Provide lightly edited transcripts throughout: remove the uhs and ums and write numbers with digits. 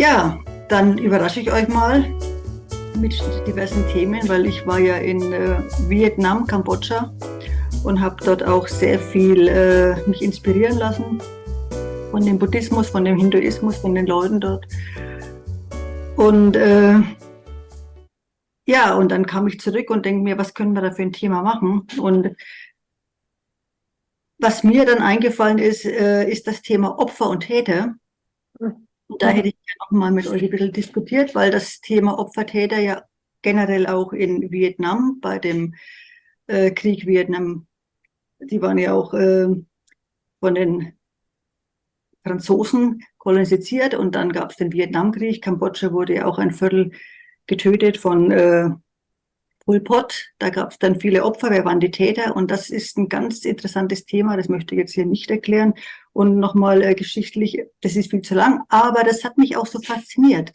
Ja, dann überrasche ich euch mal mit diversen Themen, weil ich war ja in Vietnam, Kambodscha und habe dort auch sehr viel mich inspirieren lassen von dem Buddhismus, von dem Hinduismus, von den Leuten dort. Und ja, und dann kam ich zurück und denke mir, was können wir da für ein Thema machen? Und was mir dann eingefallen ist das Thema Opfer und Täter. Und da hätte ich gerne auch mal mit euch ein bisschen diskutiert, weil das Thema Opfer-Täter ja generell auch in Vietnam, bei dem Krieg Vietnam, die waren ja auch von den Franzosen kolonisiert und dann gab es den Vietnamkrieg. Kambodscha wurde ja auch ein Viertel getötet von Pol Pot. Da gab es dann viele Opfer. Wer waren die Täter? Und das ist ein ganz interessantes Thema. Das möchte ich jetzt hier nicht erklären. Und nochmal geschichtlich, das ist viel zu lang, aber das hat mich auch so fasziniert.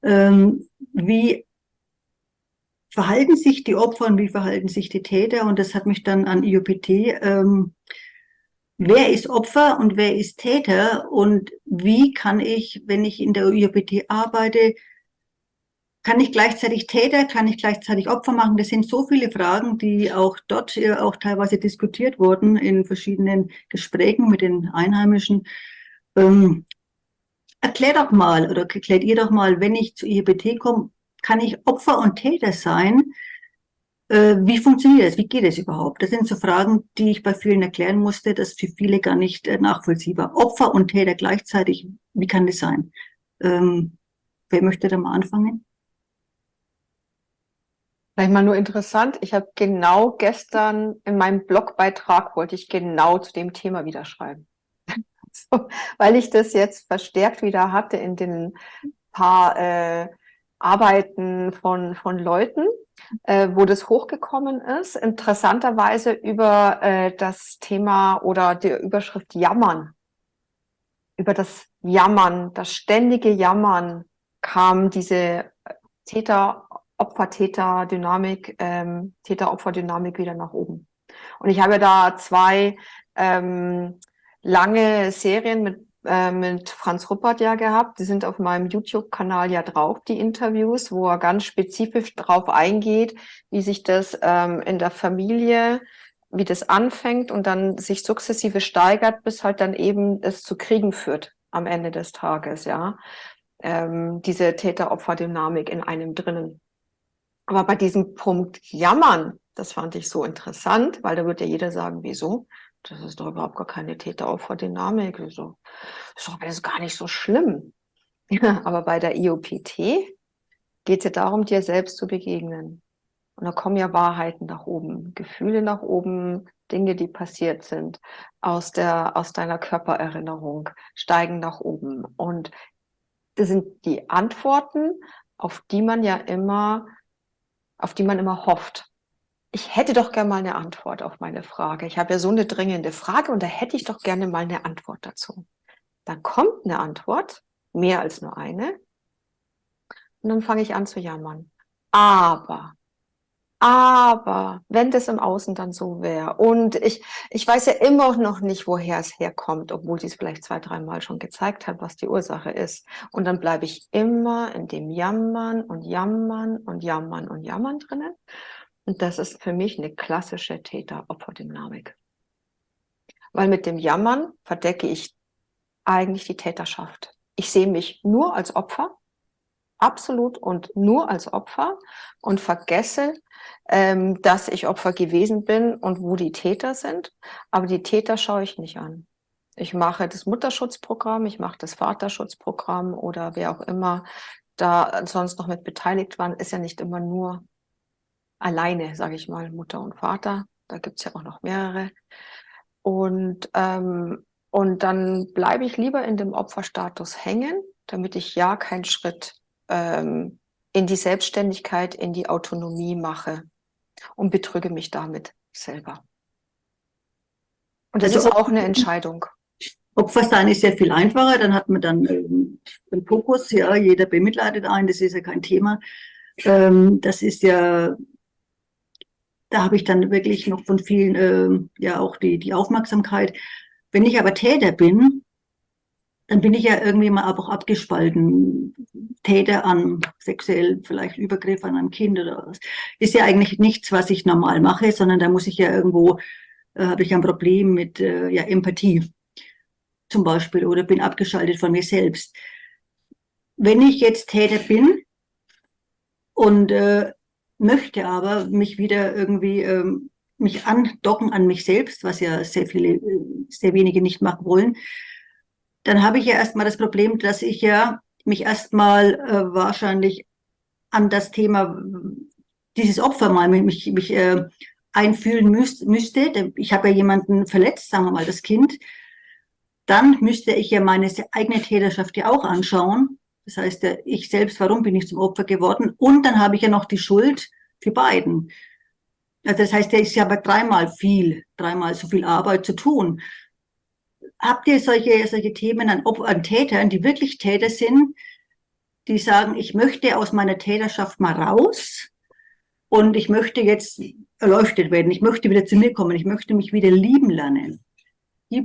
Wie verhalten sich die Opfer und wie verhalten sich die Täter? Und das hat mich dann an IOPT, wer ist Opfer und wer ist Täter? Und wie kann ich, wenn ich in der IOPT arbeite, kann ich gleichzeitig Täter, kann ich gleichzeitig Opfer machen? Das sind so viele Fragen, die auch dort auch teilweise diskutiert wurden in verschiedenen Gesprächen mit den Einheimischen. Erklär doch mal oder erklärt ihr doch mal, wenn ich zu IOPT komme, kann ich Opfer und Täter sein? Wie funktioniert das? Wie geht es überhaupt? Das sind so Fragen, die ich bei vielen erklären musste. Das ist für viele gar nicht nachvollziehbar. Opfer und Täter gleichzeitig, wie kann das sein? Wer möchte da mal anfangen? Vielleicht mal nur interessant, ich habe genau gestern in meinem Blogbeitrag, wollte ich genau zu dem Thema wieder schreiben. So, weil ich das jetzt verstärkt wieder hatte in den paar Arbeiten von Leuten, wo das hochgekommen ist. Interessanterweise über das Thema oder die Überschrift Jammern. Über das Jammern, das ständige Jammern kam diese Opfer-Täter-Dynamik, Täter-Opfer-Dynamik wieder nach oben. Und ich habe da zwei lange Serien mit Franz Ruppert ja gehabt. Die sind auf meinem YouTube-Kanal ja drauf, die Interviews, wo er ganz spezifisch drauf eingeht, wie sich das in der Familie, wie das anfängt und dann sich sukzessive steigert, bis halt dann eben es zu Kriegen führt am Ende des Tages, ja. Diese Täter-Opfer-Dynamik in einem drinnen. Aber bei diesem Punkt Jammern, das fand ich so interessant, weil da wird ja jeder sagen, wieso? Das ist doch überhaupt gar keine Täter-Opfer-Dynamik. So, ist doch alles gar nicht so schlimm. Ja, aber bei der IOPT geht es ja darum, dir selbst zu begegnen. Und da kommen ja Wahrheiten nach oben, Gefühle nach oben, Dinge, die passiert sind, aus deiner Körpererinnerung, steigen nach oben. Und das sind die Antworten, auf die man immer hofft. Ich hätte doch gerne mal eine Antwort auf meine Frage. Ich habe ja so eine dringende Frage und da hätte ich doch gerne mal eine Antwort dazu. Dann kommt eine Antwort, mehr als nur eine, und dann fange ich an zu jammern. Aber, wenn das im Außen dann so wäre und ich weiß ja immer noch nicht, woher es herkommt, obwohl sie es vielleicht 2, 3 Mal schon gezeigt hat, was die Ursache ist. Und dann bleibe ich immer in dem Jammern und Jammern und Jammern und Jammern drinnen. Und das ist für mich eine klassische Täter-Opfer-Dynamik. Weil mit dem Jammern verdecke ich eigentlich die Täterschaft. Ich sehe mich nur als Opfer, absolut und nur als Opfer und vergesse, dass ich Opfer gewesen bin und wo die Täter sind. Aber die Täter schaue ich nicht an. Ich mache das Mutterschutzprogramm, ich mache das Vaterschutzprogramm oder wer auch immer da sonst noch mit beteiligt waren, ist ja nicht immer nur alleine, sage ich mal, Mutter und Vater. Da gibt's ja auch noch mehrere. Und dann bleibe ich lieber in dem Opferstatus hängen, damit ich ja keinen Schritt in die Selbstständigkeit, in die Autonomie mache und betrüge mich damit selber. Und das Also ist auch eine Entscheidung. Opfer sein ist ja viel einfacher, dann hat man dann den Fokus, ja, jeder bemitleidet einen, das ist ja kein Thema. Das ist ja, da habe ich dann wirklich noch von vielen ja auch die Aufmerksamkeit. Wenn ich aber Täter bin, dann bin ich ja irgendwie mal auch abgespalten. Täter an sexuell vielleicht Übergriff an ein Kind oder was. Ist ja eigentlich nichts, was ich normal mache, sondern da muss ich ja irgendwo, habe ich ein Problem mit ja, Empathie zum Beispiel oder bin abgeschaltet von mir selbst. Wenn ich jetzt Täter bin und möchte aber mich wieder irgendwie mich andocken an mich selbst, was ja sehr viele, sehr wenige nicht machen wollen, dann habe ich ja erstmal das Problem, dass ich ja mich erstmal wahrscheinlich an das Thema dieses Opfer mal mich einfühlen müsste. Ich habe ja jemanden verletzt, sagen wir mal das Kind. Dann müsste ich ja meine eigene Täterschaft ja auch anschauen. Das heißt, ich selbst, warum bin ich zum Opfer geworden? Und dann habe ich ja noch die Schuld für beiden. Also das heißt, da ist ja aber dreimal so viel Arbeit zu tun. Habt ihr solche Themen an Tätern, die wirklich Täter sind, die sagen, ich möchte aus meiner Täterschaft mal raus und ich möchte jetzt erleuchtet werden, ich möchte wieder zu mir kommen, ich möchte mich wieder lieben lernen?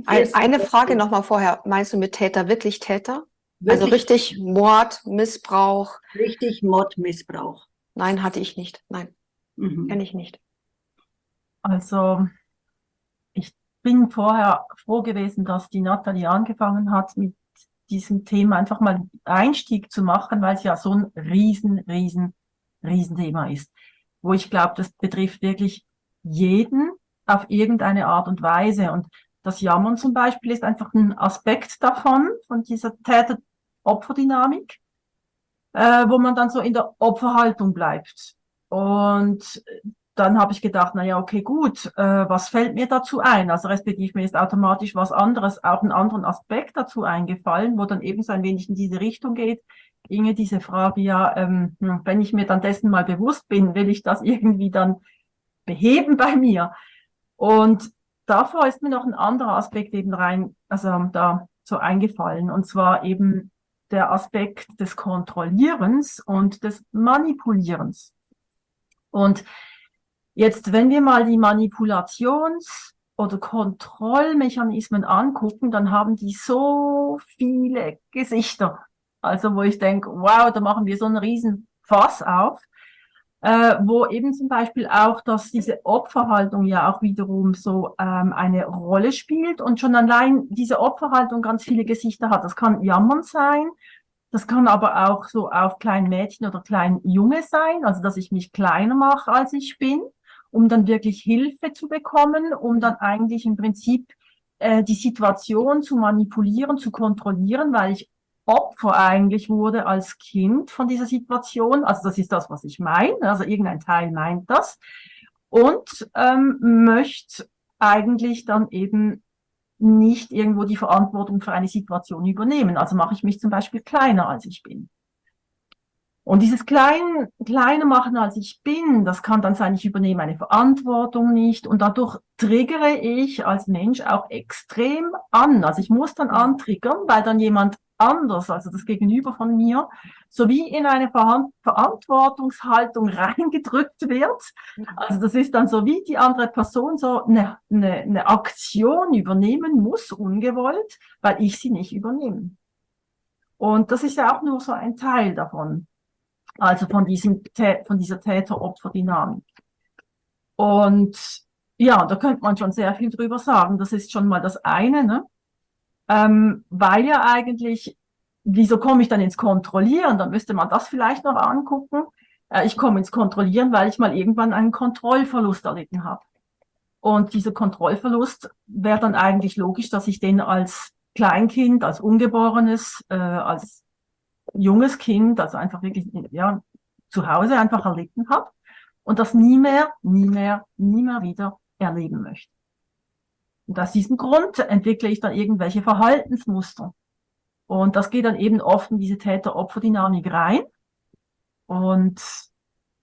Eine Frage nochmal vorher. Meinst du mit Täter wirklich Täter? Also Wirklich richtig Mord, Missbrauch? richtig Mord, Missbrauch. Nein, hatte ich nicht. Nein, Mhm. kenne ich nicht. Also ich bin vorher froh gewesen, dass die Nathalie angefangen hat, mit diesem Thema einfach mal einen Einstieg zu machen, weil es ja so ein riesen Thema ist, wo ich glaube, das betrifft wirklich jeden auf irgendeine Art und Weise. Und das Jammern zum Beispiel ist einfach ein Aspekt davon, von dieser Täter-Opfer-Dynamik, wo man dann so in der Opferhaltung bleibt. Und dann habe ich gedacht, na ja, okay, gut, was fällt mir dazu ein? Also respektive mir ist automatisch was anderes, auch einen anderen Aspekt dazu eingefallen, wo dann eben so ein wenig in diese Richtung geht. Inge, diese Frage, ja, wenn ich mir dann dessen mal bewusst bin, will ich das irgendwie dann beheben bei mir? Und davor ist mir noch ein anderer Aspekt eben da so eingefallen, und zwar eben der Aspekt des Kontrollierens und des Manipulierens. Und jetzt, wenn wir mal die Manipulations- oder Kontrollmechanismen angucken, dann haben die so viele Gesichter. Also wo ich denke, wow, da machen wir so einen riesen Fass auf, wo eben zum Beispiel auch, dass diese Opferhaltung ja auch wiederum so eine Rolle spielt und schon allein diese Opferhaltung ganz viele Gesichter hat. Das kann Jammern sein, das kann aber auch so auf kleinen Mädchen oder kleinen Junge sein, also dass ich mich kleiner mache, als ich bin, um dann wirklich Hilfe zu bekommen, um dann eigentlich im Prinzip die Situation zu manipulieren, zu kontrollieren, weil ich Opfer eigentlich wurde als Kind von dieser Situation. Also das ist das, was ich meine. Also irgendein Teil meint das und möchte eigentlich dann eben nicht irgendwo die Verantwortung für eine Situation übernehmen. Also mache ich mich zum Beispiel kleiner, als ich bin. Und dieses kleine machen, als ich bin, das kann dann sein, ich übernehme eine Verantwortung nicht und dadurch triggere ich als Mensch auch extrem an. Also ich muss dann antriggern, weil dann jemand anders, also das Gegenüber von mir, so wie in eine Verantwortungshaltung reingedrückt wird. Also das ist dann so, wie die andere Person so eine Aktion übernehmen muss, ungewollt, weil ich sie nicht übernehme. Und das ist ja auch nur so ein Teil davon. Also von dieser Täter-Opfer-Dynamik. Und ja, da könnte man schon sehr viel drüber sagen. Das ist schon mal das eine, ne? Weil ja eigentlich, wieso komme ich dann ins Kontrollieren? Dann müsste man das vielleicht noch angucken. Ich komme ins Kontrollieren, weil ich mal irgendwann einen Kontrollverlust erlitten habe. Und dieser Kontrollverlust wäre dann eigentlich logisch, dass ich den als Kleinkind, als Ungeborenes, als junges Kind, also einfach wirklich ja, zu Hause einfach erlitten habe und das nie mehr wieder erleben möchte. Und aus diesem Grund entwickle ich dann irgendwelche Verhaltensmuster. Und das geht dann eben oft in diese Täter-Opfer-Dynamik rein. Und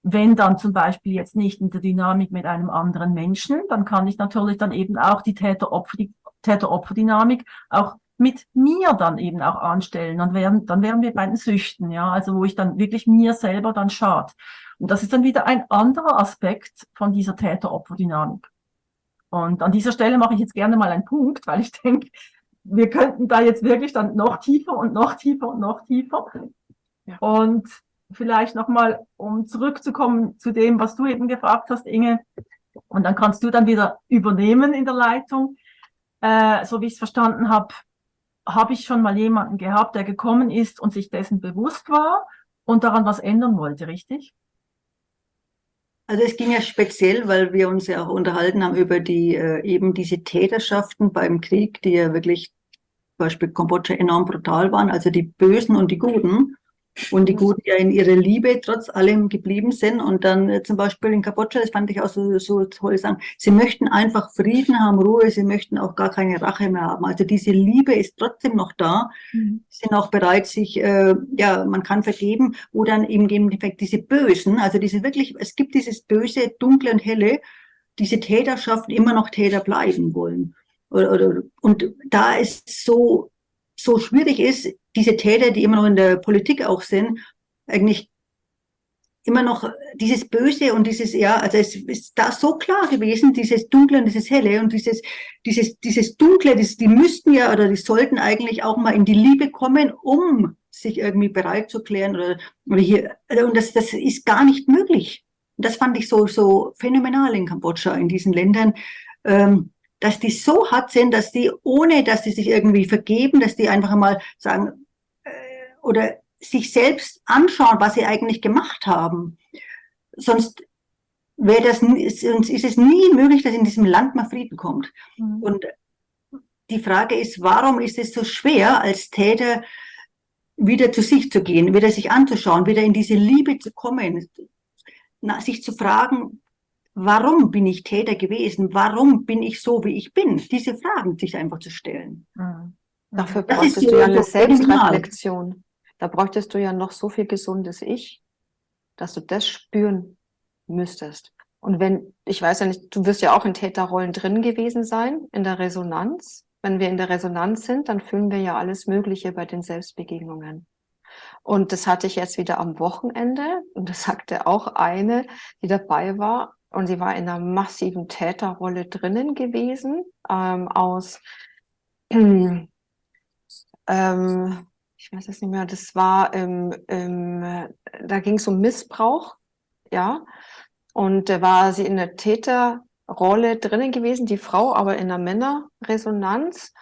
wenn dann zum Beispiel jetzt nicht in der Dynamik mit einem anderen Menschen, dann kann ich natürlich dann eben auch die Täter-Opfer-Dynamik auch mit mir dann eben auch anstellen. Und dann wären wir bei den Süchten, ja, also wo ich dann wirklich mir selber dann schade. Und das ist dann wieder ein anderer Aspekt von dieser Täter-Opfer-Dynamik. Und an dieser Stelle mache ich jetzt gerne mal einen Punkt, weil ich denke, wir könnten da jetzt wirklich dann noch tiefer und noch tiefer und noch tiefer. Ja. Und vielleicht nochmal, um zurückzukommen zu dem, was du eben gefragt hast, Inge, und dann kannst du dann wieder übernehmen in der Leitung. So wie ich es verstanden habe ich schon mal jemanden gehabt, der gekommen ist und sich dessen bewusst war und daran was ändern wollte, richtig? Also es ging ja speziell, weil wir uns ja auch unterhalten haben über die eben diese Täterschaften beim Krieg, die ja wirklich zum Beispiel Kambodscha enorm brutal waren, also die Bösen und die Guten. Und die Guten ja in ihrer Liebe trotz allem geblieben sind. Und dann zum Beispiel in Kambodscha, das fand ich auch so toll, sagen, sie möchten einfach Frieden haben, Ruhe, sie möchten auch gar keine Rache mehr haben. Also diese Liebe ist trotzdem noch da. Mhm. Sie sind auch bereit, sich, ja, man kann vergeben, wo dann eben im Endeffekt diese Bösen, also diese wirklich, es gibt dieses Böse, Dunkle und Helle, diese Täterschaften immer noch Täter bleiben wollen. Und da es so schwierig ist, diese Täter, die immer noch in der Politik auch sind, eigentlich immer noch dieses Böse und dieses, ja, also es ist da so klar gewesen, dieses Dunkle und dieses Helle und dieses Dunkle, die müssten ja oder die sollten eigentlich auch mal in die Liebe kommen, um sich irgendwie bereit zu klären oder hier, und das ist gar nicht möglich. Und das fand ich so phänomenal in Kambodscha, in diesen Ländern, dass die so hart sind, dass die, ohne dass die sich irgendwie vergeben, dass die einfach mal sagen, oder sich selbst anschauen, was sie eigentlich gemacht haben. Sonst sonst ist es nie möglich, dass in diesem Land mal Frieden kommt. Mhm. Und die Frage ist, warum ist es so schwer, als Täter wieder zu sich zu gehen, wieder sich anzuschauen, wieder in diese Liebe zu kommen, sich zu fragen, warum bin ich Täter gewesen? Warum bin ich so, wie ich bin? Diese Fragen sich einfach zu stellen. Mhm. Dafür Das ist bräuchtest du ja eine phänomenal. Selbstreflexion. Da bräuchtest du ja noch so viel gesundes Ich, dass du das spüren müsstest. Und wenn, ich weiß ja nicht, du wirst ja auch in Täterrollen drin gewesen sein, in der Resonanz. Wenn wir in der Resonanz sind, dann fühlen wir ja alles Mögliche bei den Selbstbegegnungen. Und das hatte ich jetzt wieder am Wochenende. Und das sagte auch eine, die dabei war. Und sie war in einer massiven Täterrolle drinnen gewesen, aus, ich weiß es nicht mehr, das war, da ging es um Missbrauch, ja. Und da war sie in der Täterrolle drinnen gewesen, die Frau aber in einer Männerresonanz.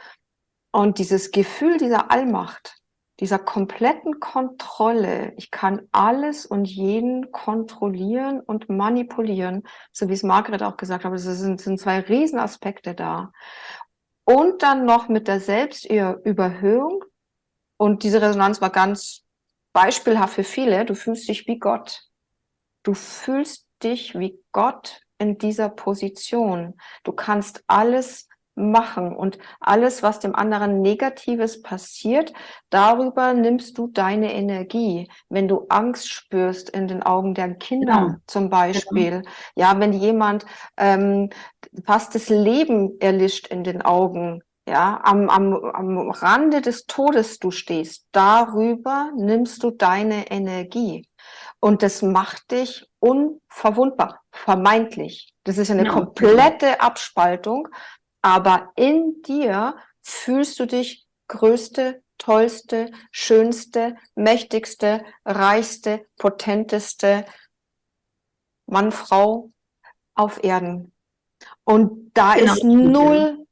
Und dieses Gefühl dieser Allmacht, dieser kompletten Kontrolle, ich kann alles und jeden kontrollieren und manipulieren, so wie es Margret auch gesagt hat, es sind zwei Riesenaspekte da. Und dann noch mit der Selbstüberhöhung. Und diese Resonanz war ganz beispielhaft für viele. Du fühlst dich wie Gott. Du fühlst dich wie Gott in dieser Position. Du kannst alles machen und alles, was dem anderen Negatives passiert, darüber nimmst du deine Energie. Wenn du Angst spürst in den Augen der Kinder Genau. zum Beispiel, ja, wenn jemand fast das Leben erlischt in den Augen, ja, am Rande des Todes du stehst, darüber nimmst du deine Energie. Und das macht dich unverwundbar, vermeintlich. Das ist eine komplette Abspaltung, aber in dir fühlst du dich größte, tollste, schönste, mächtigste, reichste, potenteste Mann, Frau auf Erden. Und da Genau. ist null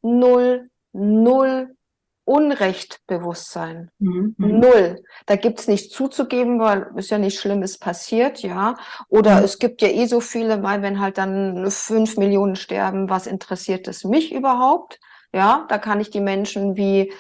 Unrechtbewusstsein. Mhm. Null. Da gibt's nichts zuzugeben, weil ist ja nichts Schlimmes passiert, ja. Oder es gibt ja eh so viele, mal wenn halt dann 5 Millionen sterben, was interessiert es mich überhaupt? Ja, da kann ich die Menschen wie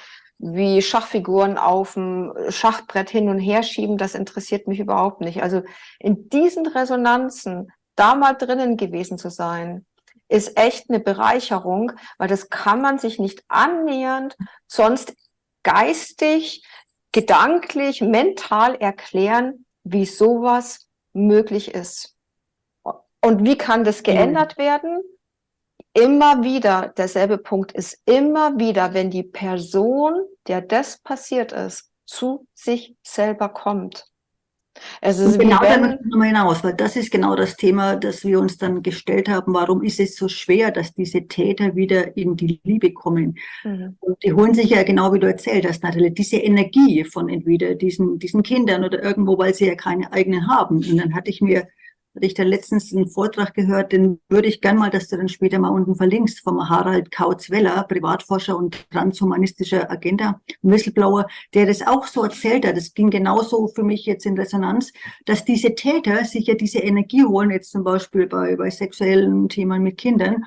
Schachfiguren auf dem Schachbrett hin und her schieben, das interessiert mich überhaupt nicht. Also in diesen Resonanzen da mal drinnen gewesen zu sein, ist echt eine Bereicherung, weil das kann man sich nicht annähernd sonst geistig, gedanklich, mental erklären, wie sowas möglich ist. Und wie kann das geändert werden? Immer wieder, derselbe Punkt ist immer wieder, wenn die Person, der das passiert ist, zu sich selber kommt, Es Und ist wie genau da wenn, möchte ich nochmal hinaus, weil das ist genau das Thema, das wir uns dann gestellt haben. Warum ist es so schwer, dass diese Täter wieder in die Liebe kommen? Mhm. Und die holen sich ja, genau wie du erzählt hast, Nathalie, diese Energie von entweder diesen Kindern oder irgendwo, weil sie ja keine eigenen haben. Und dann hatte ich da letztens einen Vortrag gehört, den würde ich gern mal, dass du dann später mal unten verlinkst, vom Harald Kautz-Weller, Privatforscher und transhumanistischer Agenda, Whistleblower, der das auch so erzählt hat. Das ging genauso für mich jetzt in Resonanz, dass diese Täter sich ja diese Energie holen, jetzt zum Beispiel bei sexuellen Themen mit Kindern,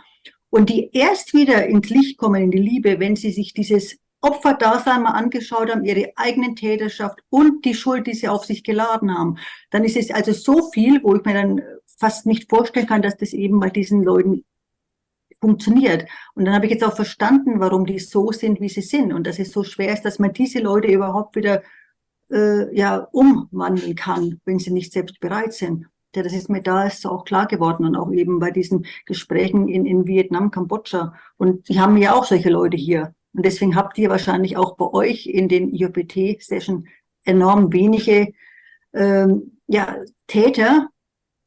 und die erst wieder ins Licht kommen, in die Liebe, wenn sie sich dieses Opferdasein mal angeschaut haben, ihre eigenen Täterschaft und die Schuld, die sie auf sich geladen haben. Dann ist es also so viel, wo ich mir dann fast nicht vorstellen kann, dass das eben bei diesen Leuten funktioniert. Und dann habe ich jetzt auch verstanden, warum die so sind, wie sie sind. Und dass es so schwer ist, dass man diese Leute überhaupt wieder umwandeln kann, wenn sie nicht selbst bereit sind. Ja, das ist mir da ist auch klar geworden und auch eben bei diesen Gesprächen in Vietnam, Kambodscha. Und die haben ja auch solche Leute hier. Und deswegen habt ihr wahrscheinlich auch bei euch in den IOPT-Session enorm wenige Täter.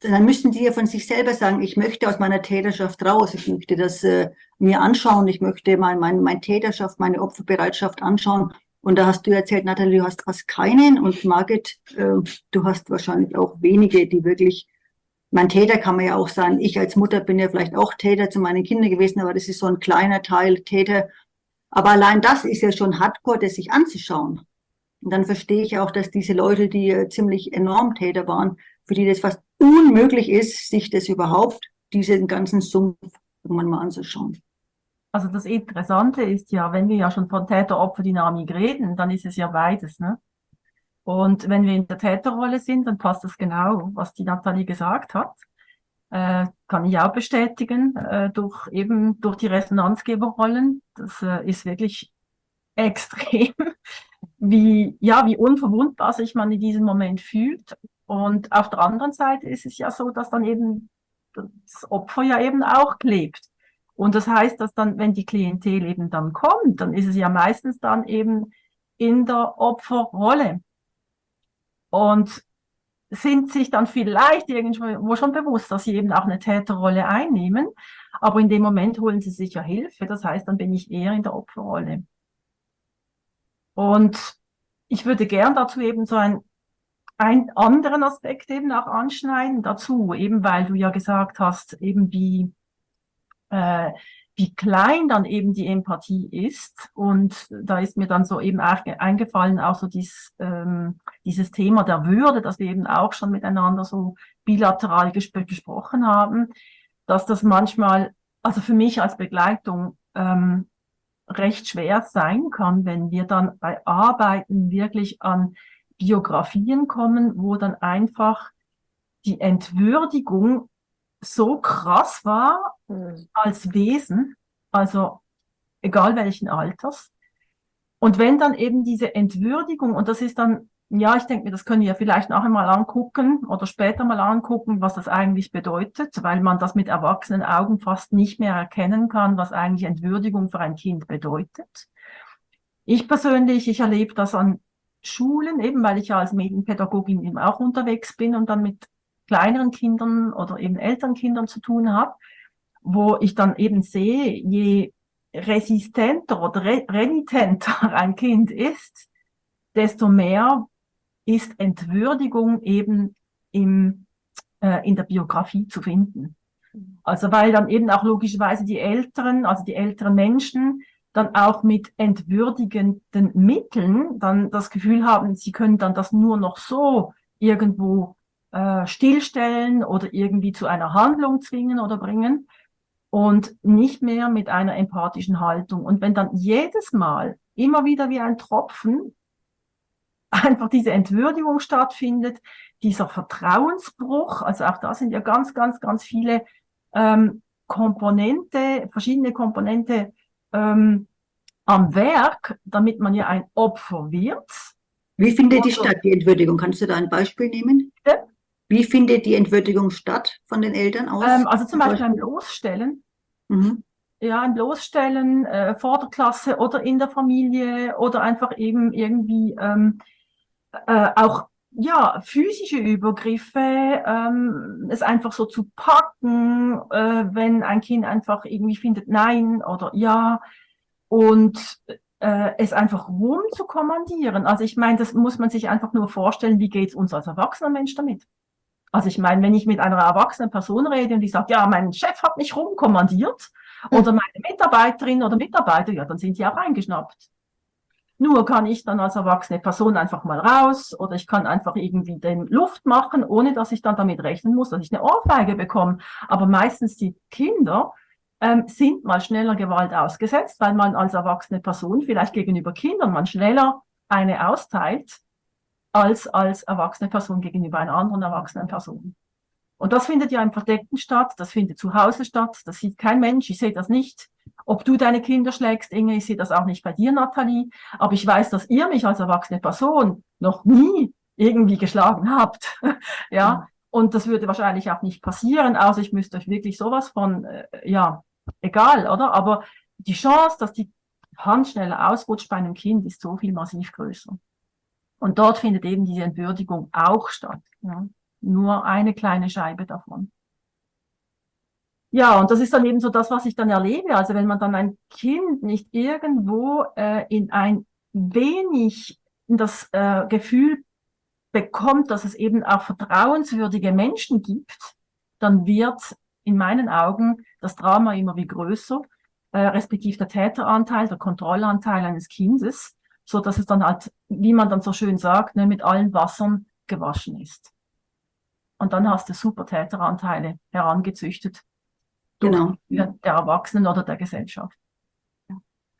Dann müssten die ja von sich selber sagen, ich möchte aus meiner Täterschaft raus, ich möchte das mir anschauen, ich möchte meine Täterschaft, meine Opferbereitschaft anschauen. Und da hast du erzählt, Nathalie, du hast fast keinen, und Margit, du hast wahrscheinlich auch wenige, die wirklich, mein Täter kann man ja auch sagen, ich als Mutter bin ja vielleicht auch Täter zu meinen Kindern gewesen, aber das ist so ein kleiner Teil Täter. Aber allein das ist ja schon Hardcore, das sich anzuschauen. Und dann verstehe ich auch, dass diese Leute, die ziemlich enorm Täter waren, für die das fast unmöglich ist, sich das überhaupt, diesen ganzen Sumpf irgendwann mal anzuschauen. Also das Interessante ist ja, wenn wir ja schon von Täter-Opfer-Dynamik reden, dann ist es ja beides, ne? Und wenn wir in der Täterrolle sind, dann passt das genau, was die Nathalie gesagt hat. Kann ich auch bestätigen, durch die Resonanzgeberrollen. Das ist wirklich extrem, wie unverwundbar sich man in diesem Moment fühlt. Und auf der anderen Seite ist es ja so, dass dann eben das Opfer ja eben auch klebt. Und das heißt, dass dann, wenn die Klientel eben dann kommt, dann ist es ja meistens dann eben in der Opferrolle und sind sich dann vielleicht irgendwo schon bewusst, dass sie eben auch eine Täterrolle einnehmen. Aber in dem Moment holen sie sich ja Hilfe. Das heißt, dann bin ich eher in der Opferrolle. Und ich würde gern dazu eben so einen anderen Aspekt eben auch anschneiden dazu, eben weil du ja gesagt hast, eben wie klein dann eben die Empathie ist. Und da ist mir dann so eben auch eingefallen, auch so dieses Thema der Würde, das wir eben auch schon miteinander so bilateral gesprochen haben, dass das manchmal, also für mich als Begleitung, recht schwer sein kann, wenn wir dann bei Arbeiten wirklich an Biografien kommen, wo dann einfach die Entwürdigung so krass war als Wesen, also egal welchen Alters. Und wenn dann eben diese Entwürdigung, und das ist dann, ja, ich denke mir, das können wir vielleicht nachher mal angucken oder später mal angucken, was das eigentlich bedeutet, weil man das mit erwachsenen Augen fast nicht mehr erkennen kann, was eigentlich Entwürdigung für ein Kind bedeutet. Ich persönlich, ich erlebe das an Schulen, eben weil ich ja als Medienpädagogin eben auch unterwegs bin und dann mit kleineren Kindern oder eben Elternkindern zu tun habe, wo ich dann eben sehe, je resistenter oder renitenter ein Kind ist, desto mehr ist Entwürdigung eben in der Biografie zu finden. Also weil dann eben auch logischerweise die älteren Menschen, dann auch mit entwürdigenden Mitteln dann das Gefühl haben, sie können dann das nur noch so irgendwo stillstellen oder irgendwie zu einer Handlung zwingen oder bringen und nicht mehr mit einer empathischen Haltung. Und wenn dann jedes Mal immer wieder wie ein Tropfen einfach diese Entwürdigung stattfindet, dieser Vertrauensbruch, also auch da sind ja ganz, ganz, ganz viele verschiedene Komponente am Werk, damit man ja ein Opfer wird. Wie findet die statt, die Entwürdigung? Kannst du da ein Beispiel nehmen? Ja. Wie findet die Entwürdigung statt von den Eltern aus? Also zum Beispiel ein Bloßstellen. Mhm. Ja, ein Bloßstellen vor der Klasse oder in der Familie oder einfach eben irgendwie auch ja, physische Übergriffe, es einfach so zu packen, wenn ein Kind einfach irgendwie findet nein oder ja, und es einfach rumzukommandieren. Also ich meine, das muss man sich einfach nur vorstellen, wie geht's uns als erwachsener Mensch damit? Also ich meine, wenn ich mit einer erwachsenen Person rede und die sagt, ja, mein Chef hat mich rumkommandiert oder meine Mitarbeiterin oder Mitarbeiter, ja, dann sind die auch eingeschnappt. Nur kann ich dann als erwachsene Person einfach mal raus oder ich kann einfach irgendwie den Luft machen, ohne dass ich dann damit rechnen muss, dass ich eine Ohrfeige bekomme. Aber meistens die Kinder sind mal schneller Gewalt ausgesetzt, weil man als erwachsene Person vielleicht gegenüber Kindern man schneller eine austeilt als erwachsene Person gegenüber einer anderen erwachsenen Person. Und das findet ja im Verdeckten statt, das findet zu Hause statt, das sieht kein Mensch, ich sehe das nicht. Ob du deine Kinder schlägst, Inge, ich sehe das auch nicht bei dir, Nathalie, aber ich weiß, dass ihr mich als erwachsene Person noch nie irgendwie geschlagen habt. Ja, und das würde wahrscheinlich auch nicht passieren, außer ich müsste euch wirklich sowas von, ja, egal, oder? Aber die Chance, dass die Hand schneller ausrutscht bei einem Kind, ist so viel massiv größer. Und dort findet eben diese Entwürdigung auch statt. Ja. Nur eine kleine Scheibe davon. Ja, und das ist dann eben so das, was ich dann erlebe. Also wenn man dann ein Kind nicht irgendwo in ein wenig das Gefühl bekommt, dass es eben auch vertrauenswürdige Menschen gibt, dann wird in meinen Augen das Drama immer wie größer, respektive der Täteranteil, der Kontrollanteil eines Kindes, so dass es dann halt, wie man dann so schön sagt, ne, mit allen Wassern gewaschen ist. Und dann hast du super Täteranteile herangezüchtet durch Genau. der Erwachsenen oder der Gesellschaft.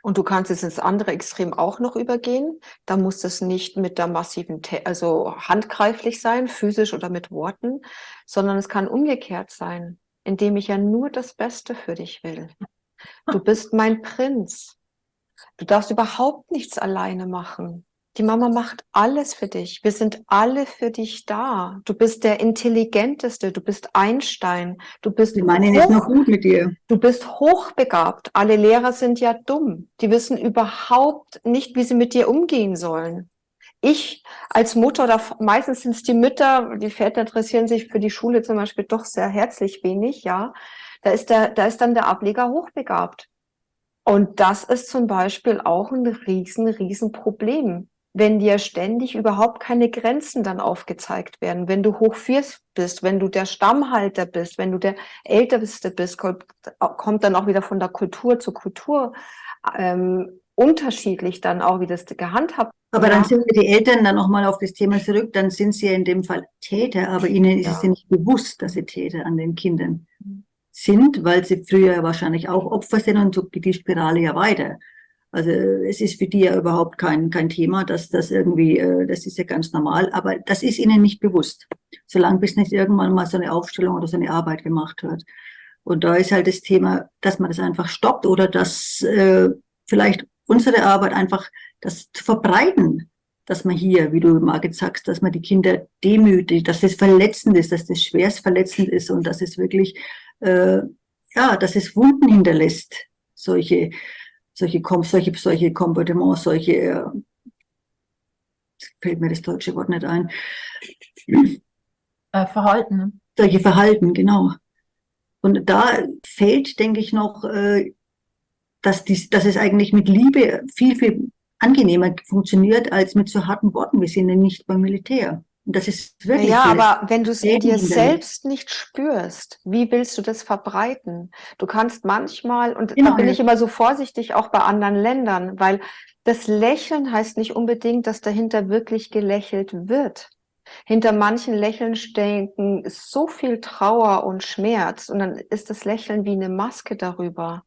Und du kannst es ins andere Extrem auch noch übergehen. Da muss das nicht mit der massiven, also handgreiflich sein, physisch oder mit Worten, sondern es kann umgekehrt sein, indem ich ja nur das Beste für dich will. Du bist mein Prinz. Du darfst überhaupt nichts alleine machen. Die Mama macht alles für dich. Wir sind alle für dich da. Du bist der Intelligenteste. Du bist Einstein. Du bist Die meinen es noch gut mit dir. Du bist hochbegabt. Alle Lehrer sind ja dumm. Die wissen überhaupt nicht, wie sie mit dir umgehen sollen. Ich als Mutter, oder meistens sind es die Mütter, die Väter interessieren sich für die Schule zum Beispiel doch sehr herzlich wenig, ja. Da ist dann der Ableger hochbegabt. Und das ist zum Beispiel auch ein riesen Problem, wenn dir ständig überhaupt keine Grenzen dann aufgezeigt werden, wenn du hochfährst bist, wenn du der Stammhalter bist, wenn du der Älteste bist, kommt dann auch wieder von der Kultur zu Kultur unterschiedlich dann auch, wie das gehandhabt wird. Aber dann sind die Eltern dann nochmal auf das Thema zurück, dann sind sie ja in dem Fall Täter, aber ihnen ist es ja nicht bewusst, dass sie Täter an den Kindern sind, weil sie früher wahrscheinlich auch Opfer sind und so geht die Spirale ja weiter. Also es ist für die ja überhaupt kein Thema, dass das irgendwie, das ist ja ganz normal, aber das ist ihnen nicht bewusst, solange bis nicht irgendwann mal so eine Aufstellung oder so eine Arbeit gemacht wird. Und da ist halt das Thema, dass man das einfach stoppt oder dass vielleicht unsere Arbeit einfach das zu verbreiten, dass man hier, wie du Margit sagst, dass man die Kinder demütigt, dass das verletzend ist, dass das schwerst verletzend ist und dass es wirklich, ja, dass es Wunden hinterlässt, solche Komportements, fällt mir das deutsche Wort nicht ein. Verhalten. Solche Verhalten, genau. Und da fehlt, denke ich, noch, dass es eigentlich mit Liebe viel angenehmer funktioniert als mit so harten Worten. Wir sind ja nicht beim Militär. Und das ist wirklich ja, so. aber wenn du es in dir selbst nicht spürst, wie willst du das verbreiten? Du kannst manchmal, und Genau, da bin ich immer so vorsichtig, auch bei anderen Ländern, weil das Lächeln heißt nicht unbedingt, dass dahinter wirklich gelächelt wird. Hinter manchen Lächeln stecken so viel Trauer und Schmerz und dann ist das Lächeln wie eine Maske darüber.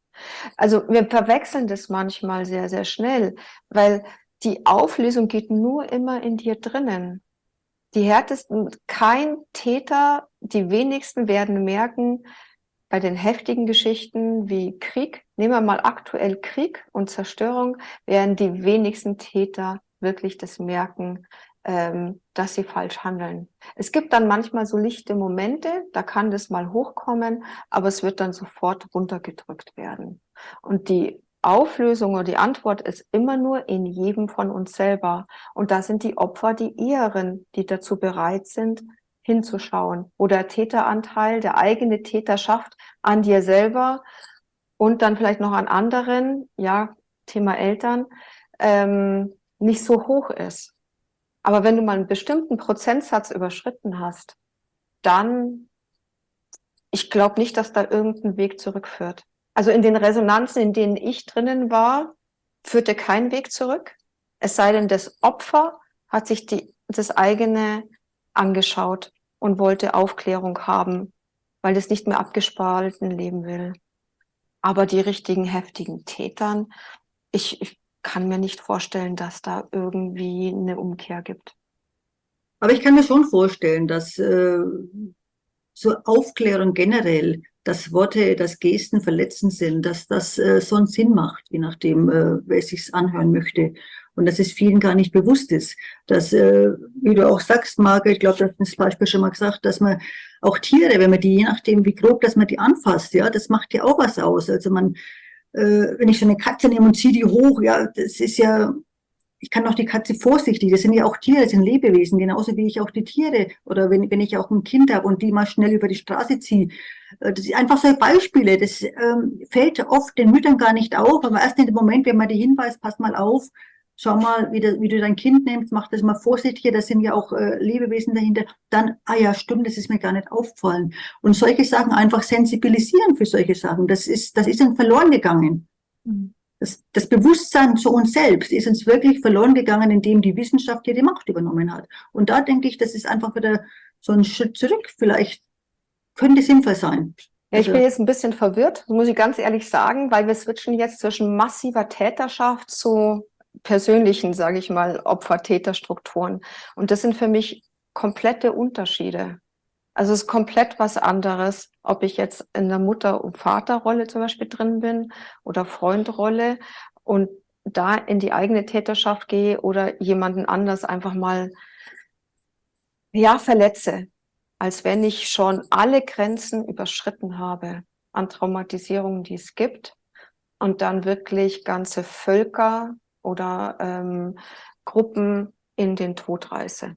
Also wir verwechseln das manchmal sehr schnell, weil die Auflösung geht nur immer in dir drinnen. Die härtesten, kein Täter, die wenigsten werden merken, bei den heftigen Geschichten wie Krieg, nehmen wir mal aktuell Krieg und Zerstörung, werden die wenigsten Täter wirklich das merken, dass sie falsch handeln. Es gibt dann manchmal so lichte Momente, da kann das mal hochkommen, aber es wird dann sofort runtergedrückt werden. Und die Auflösung oder die Antwort ist immer nur in jedem von uns selber. Und da sind die Opfer die Eheren, die dazu bereit sind, hinzuschauen, wo der Täteranteil, der eigene Täterschaft an dir selber und dann vielleicht noch an anderen, ja, Thema Eltern, nicht so hoch ist. Aber wenn du mal einen bestimmten Prozentsatz überschritten hast, dann, ich glaube nicht, dass da irgendein Weg zurückführt. Also in den Resonanzen, in denen ich drinnen war, führte kein Weg zurück. Es sei denn, das Opfer hat sich das eigene angeschaut und wollte Aufklärung haben, weil es nicht mehr abgespalten leben will. Aber die richtigen heftigen Tätern, ich kann mir nicht vorstellen, dass da irgendwie eine Umkehr gibt. Aber ich kann mir schon vorstellen, dass so Aufklärung generell, dass Worte, dass Gesten verletzend sind, dass das so einen Sinn macht, je nachdem, wer sich's anhören möchte. Und dass es vielen gar nicht bewusst ist, dass, wie du auch sagst, Marke, ich glaube, du hast das Beispiel schon mal gesagt, dass man auch Tiere, wenn man die, je nachdem, wie grob, dass man die anfasst, ja, das macht ja auch was aus. Also man, wenn ich so eine Katze nehme und ziehe die hoch, ja, das ist ja, ich kann auch die Katze vorsichtig, das sind ja auch Tiere, das sind Lebewesen, genauso wie ich auch die Tiere, oder wenn ich auch ein Kind habe und die mal schnell über die Straße ziehe. Das sind einfach so Beispiele, das fällt oft den Müttern gar nicht auf, aber erst in dem Moment, wenn man die hinweist, pass mal auf, schau mal, wie du dein Kind nimmst, mach das mal vorsichtiger, das sind ja auch Lebewesen dahinter, dann, ah ja, stimmt, das ist mir gar nicht aufgefallen. Und solche Sachen einfach sensibilisieren für solche Sachen, das ist dann verloren gegangen. Mhm. Das Bewusstsein zu uns selbst ist uns wirklich verloren gegangen, indem die Wissenschaft hier die Macht übernommen hat. Und da denke ich, das ist einfach wieder so ein Schritt zurück. Vielleicht könnte sinnvoll sein. Ja, ich bin jetzt ein bisschen verwirrt, muss ich ganz ehrlich sagen, weil wir switchen jetzt zwischen massiver Täterschaft zu persönlichen, sage ich mal, Opfer-Täter-Strukturen. Und das sind für mich komplette Unterschiede. Also es ist komplett was anderes, ob ich jetzt in der Mutter- und Vaterrolle zum Beispiel drin bin oder Freundrolle und da in die eigene Täterschaft gehe oder jemanden anders einfach mal, ja, verletze, als wenn ich schon alle Grenzen überschritten habe an Traumatisierungen, die es gibt und dann wirklich ganze Völker oder Gruppen in den Tod reiße.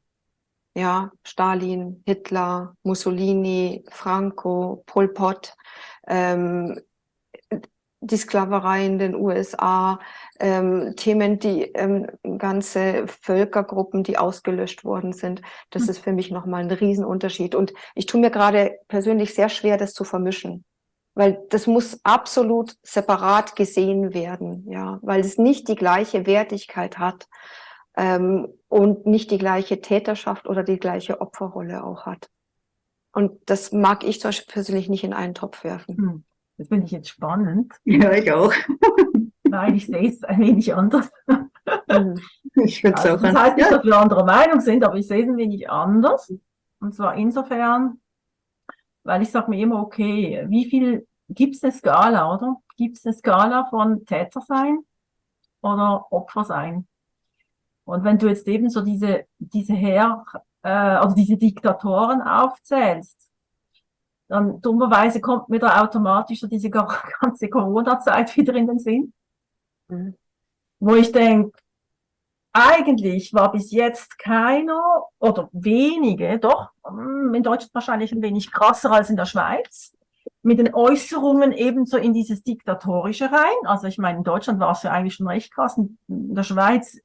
Ja, Stalin, Hitler, Mussolini, Franco, Pol Pot, die Sklaverei in den USA, Themen, die ganze Völkergruppen, die ausgelöscht worden sind. Das ist für mich nochmal ein Riesenunterschied. Und ich tue mir gerade persönlich sehr schwer, das zu vermischen. Weil das muss absolut separat gesehen werden, ja, weil es nicht die gleiche Wertigkeit hat und nicht die gleiche Täterschaft oder die gleiche Opferrolle auch hat. Und das mag ich zum Beispiel persönlich nicht in einen Topf werfen. Das finde ich jetzt spannend, Ja, ich auch. weil ich sehe es ein wenig anders. Ich finde es Also auch das an. heißt nicht, Ja, dass wir anderer Meinung sind, aber ich sehe es ein wenig anders. Und zwar insofern, weil ich sage mir immer, okay, wie viel gibt es eine Skala, oder? Gibt es eine Skala von Täter sein oder Opfer sein? Und wenn du jetzt eben so diese also diese Diktatoren aufzählst, dann dummerweise kommt mir da automatisch so diese ganze Corona-Zeit wieder in den Sinn, Mhm. wo ich denke, eigentlich war bis jetzt keiner oder wenige, doch in Deutschland wahrscheinlich ein wenig krasser als in der Schweiz, mit den Äußerungen ebenso in dieses Diktatorische rein. Also ich meine, in Deutschland war es ja eigentlich schon recht krass, in der Schweiz,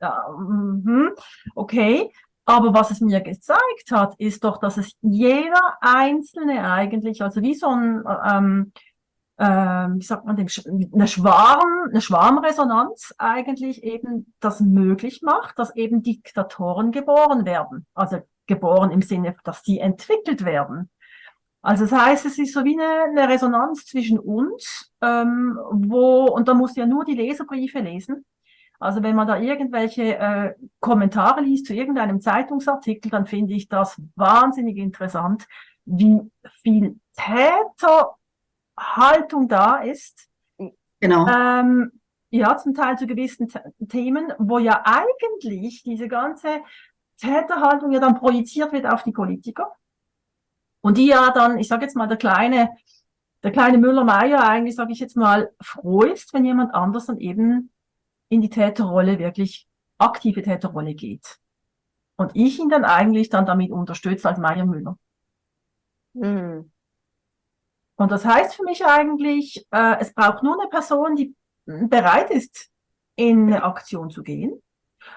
okay. Aber was es mir gezeigt hat, ist doch, dass es jeder Einzelne eigentlich, also wie so ein wie sagt man dem, eine Schwarmresonanz eigentlich eben das möglich macht, dass eben Diktatoren geboren werden. Also geboren im Sinne, dass sie entwickelt werden. Also das heißt, es ist so wie eine Resonanz zwischen uns, und da musst du ja nur die Leserbriefe lesen. Also wenn man da irgendwelche Kommentare liest zu irgendeinem Zeitungsartikel, dann finde ich das wahnsinnig interessant, wie viel Täterhaltung da ist. genau. Ja, zum Teil zu gewissen Themen, wo ja eigentlich diese ganze Täterhaltung ja dann projiziert wird auf die Politiker. Und die ja dann, ich sage jetzt mal, der kleine der kleine Müller-Meyer eigentlich, sage ich jetzt mal, froh ist, wenn jemand anders dann eben in die Täterrolle, wirklich aktive Täterrolle geht. Und ich ihn dann eigentlich dann damit unterstütze als Meier Müller. Mhm. Und das heißt für mich eigentlich, es braucht nur eine Person, die bereit ist, in eine Aktion zu gehen.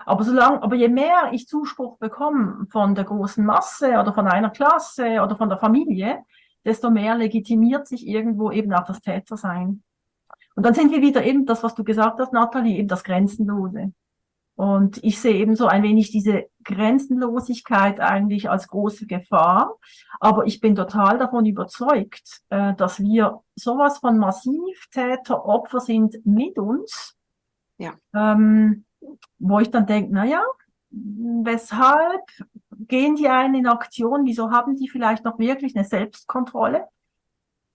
Aber je mehr ich Zuspruch bekomme von der großen Masse oder von einer Klasse oder von der Familie, desto mehr legitimiert sich irgendwo eben auch das Tätersein. Und dann sind wir wieder eben das, was du gesagt hast, Nathalie, eben das Grenzenlose. Und ich sehe eben so ein wenig diese Grenzenlosigkeit eigentlich als große Gefahr. Aber ich bin total davon überzeugt, dass wir sowas von Massivtäter, Opfer sind mit uns. Ja. Wo ich dann denke, naja, weshalb gehen die einen in Aktion? Wieso haben die vielleicht noch wirklich eine Selbstkontrolle?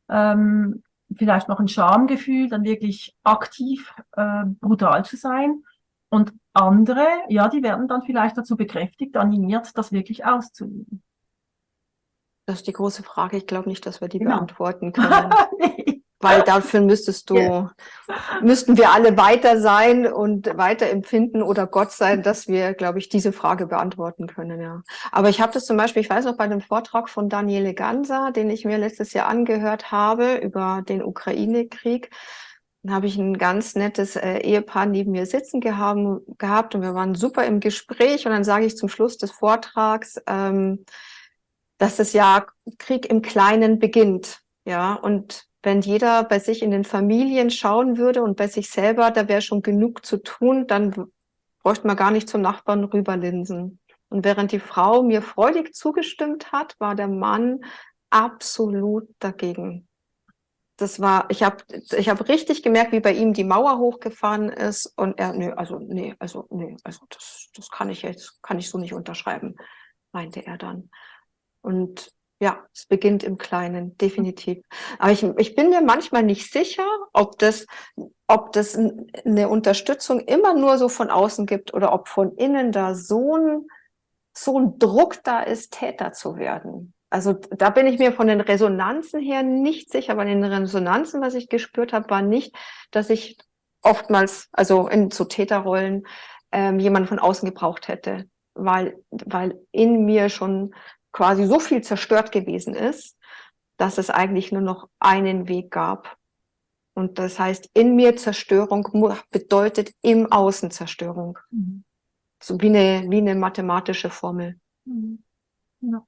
Vielleicht noch ein Schamgefühl, dann wirklich aktiv brutal zu sein. Und andere, ja, die werden dann vielleicht dazu bekräftigt, animiert, das wirklich auszuüben. Das ist die große Frage. Ich glaube nicht, dass wir die Genau. beantworten können. Nee. Weil dafür müssten wir alle weiter sein und weiter empfinden oder Gott sein, dass wir, glaube ich, diese Frage beantworten können, ja. Aber ich habe das zum Beispiel, ich weiß noch, bei dem Vortrag von Daniele Ganser, den ich mir letztes Jahr angehört habe über den Ukraine-Krieg, dann habe ich ein ganz nettes Ehepaar neben mir sitzen gehabt und wir waren super im Gespräch und dann sage ich zum Schluss des Vortrags, dass das ja Krieg im Kleinen beginnt, ja, und wenn jeder bei sich in den Familien schauen würde und bei sich selber, da wäre schon genug zu tun, dann bräuchte man gar nicht zum Nachbarn rüberlinsen. Und während die Frau mir freudig zugestimmt hat, war der Mann absolut dagegen. Ich habe richtig gemerkt, wie bei ihm die Mauer hochgefahren ist und er, das kann ich so nicht unterschreiben, meinte er dann. Und ja, es beginnt im Kleinen, definitiv. Aber ich bin mir manchmal nicht sicher, ob das eine Unterstützung immer nur so von außen gibt oder ob von innen da so ein Druck da ist, Täter zu werden. Also da bin ich mir von den Resonanzen her nicht sicher, aber in den Resonanzen, was ich gespürt habe, war nicht, dass ich oftmals, also in so Täterrollen, jemanden von außen gebraucht hätte, weil in mir schon quasi so viel zerstört gewesen ist, dass es eigentlich nur noch einen Weg gab. Und das heißt, in mir Zerstörung bedeutet im Außen Zerstörung. Mhm. So wie eine mathematische Formel. Mhm. Ja.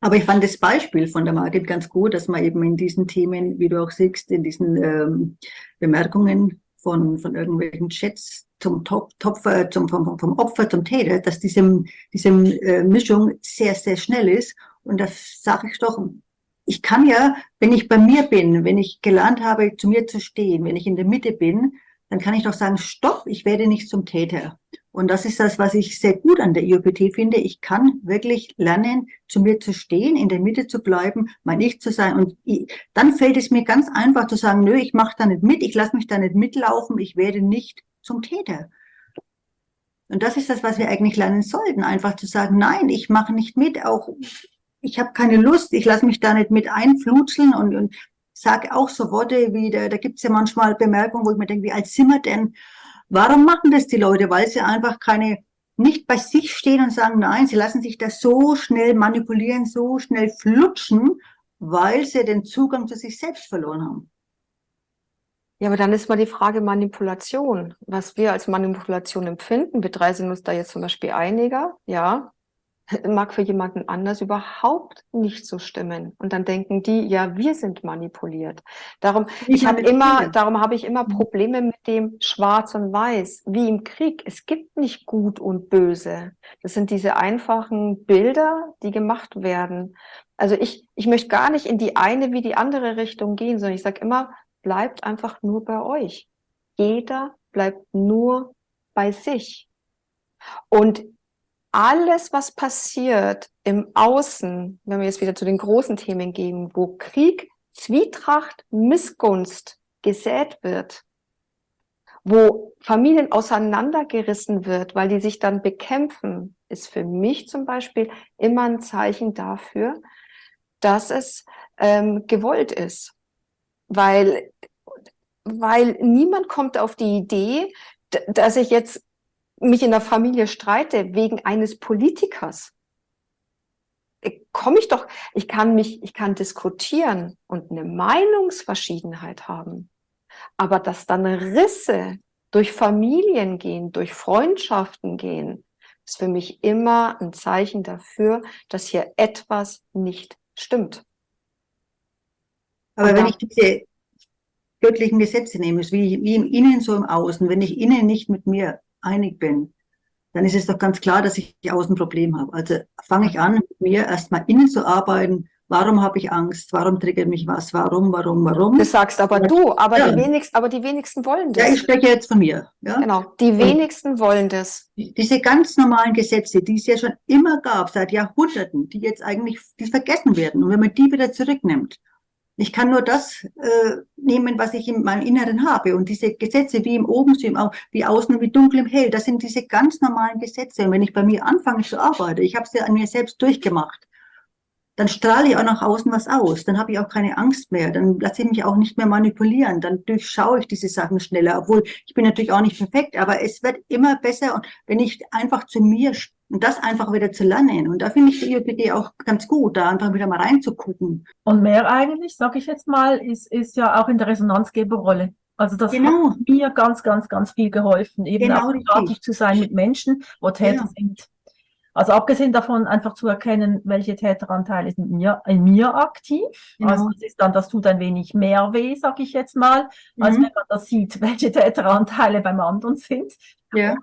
Aber ich fand das Beispiel von der Margit ganz gut, dass man eben in diesen Themen, wie du auch siehst, in diesen Bemerkungen von irgendwelchen Chats vom Opfer zum Täter, dass diese Mischung sehr, sehr schnell ist. Und das sage ich doch, ich kann ja, wenn ich bei mir bin, wenn ich gelernt habe, zu mir zu stehen, wenn ich in der Mitte bin, dann kann ich doch sagen, stopp, ich werde nicht zum Täter. Und das ist das, was ich sehr gut an der IOPT finde. Ich kann wirklich lernen, zu mir zu stehen, in der Mitte zu bleiben, mein Ich zu sein. Und dann fällt es mir ganz einfach zu sagen, nö, ich mache da nicht mit, ich lasse mich da nicht mitlaufen, ich werde nicht zum Täter. Und das ist das, was wir eigentlich lernen sollten, einfach zu sagen, nein, ich mache nicht mit, auch ich habe keine Lust, ich lasse mich da nicht mit einflutschen und sage auch so Worte wie, da gibt es ja manchmal Bemerkungen, wo ich mir denke, wie alt sind wir denn? Warum machen das die Leute? Weil sie einfach nicht bei sich stehen und sagen, nein, sie lassen sich das so schnell manipulieren, so schnell flutschen, weil sie den Zugang zu sich selbst verloren haben. Ja, aber dann ist mal die Frage Manipulation. Was wir als Manipulation empfinden, wir drei sind uns da jetzt zum Beispiel einiger, ja, mag für jemanden anders überhaupt nicht so stimmen. Und dann denken die, ja, wir sind manipuliert. Darum habe ich immer Probleme mit dem Schwarz und Weiß, wie im Krieg. Es gibt nicht Gut und Böse. Das sind diese einfachen Bilder, die gemacht werden. Also ich möchte gar nicht in die eine wie die andere Richtung gehen, sondern ich sage immer, bleibt einfach nur bei euch. Jeder bleibt nur bei sich. Und alles, was passiert im Außen, wenn wir jetzt wieder zu den großen Themen gehen, wo Krieg, Zwietracht, Missgunst gesät wird, wo Familien auseinandergerissen wird, weil die sich dann bekämpfen, ist für mich zum Beispiel immer ein Zeichen dafür, dass es gewollt ist. weil niemand kommt auf die Idee, dass ich jetzt mich in der Familie streite wegen eines Politikers. Ich kann diskutieren und eine Meinungsverschiedenheit haben, aber dass dann Risse durch Familien gehen, durch Freundschaften gehen, ist für mich immer ein Zeichen dafür, dass hier etwas nicht stimmt. Aber Und wenn da- ich diese göttlichen Gesetze nehme, ist wie im Innen, so im Außen, wenn ich innen nicht mit mir einig bin, dann ist es doch ganz klar, dass ich außen ein Problem habe. Also fange ich an, mit mir erstmal innen zu arbeiten. Warum habe ich Angst? Warum triggert mich was? Warum? Das sagst aber du, Ja. aber die wenigsten wollen Ja, ich das. spreche jetzt von mir. Ja? Genau, die Und wenigsten wollen das. diese ganz normalen Gesetze, die es ja schon immer gab, seit Jahrhunderten, die jetzt eigentlich die vergessen werden. Und wenn man die wieder zurücknimmt, ich kann nur das nehmen, was ich in meinem Inneren habe. Und diese Gesetze, wie im Oben, wie außen, wie dunkel im Hell, das sind diese ganz normalen Gesetze. Und wenn ich bei mir anfange zu arbeiten, ich habe es ja an mir selbst durchgemacht, dann strahle ich auch nach außen was aus. Dann habe ich auch keine Angst mehr. Dann lasse ich mich auch nicht mehr manipulieren. Dann durchschaue ich diese Sachen schneller. Obwohl, ich bin natürlich auch nicht perfekt, aber es wird immer besser. Und wenn ich einfach zu mir und das einfach wieder zu lernen. Und da finde ich die IOPG auch ganz gut, da einfach wieder mal reinzugucken. Und mehr eigentlich, sage ich jetzt mal, ist ja auch in der Resonanzgeberrolle. Also das hat Genau, mir ganz viel geholfen, eben auch genau richtig. empathisch zu sein mit Menschen, wo Täter Ja. sind. Also abgesehen davon, einfach zu erkennen, welche Täteranteile sind in mir aktiv. Also Genau. das ist dann, das tut ein wenig mehr weh, sag ich jetzt mal, als Mhm. wenn man das sieht, welche Täteranteile beim anderen sind. Ja.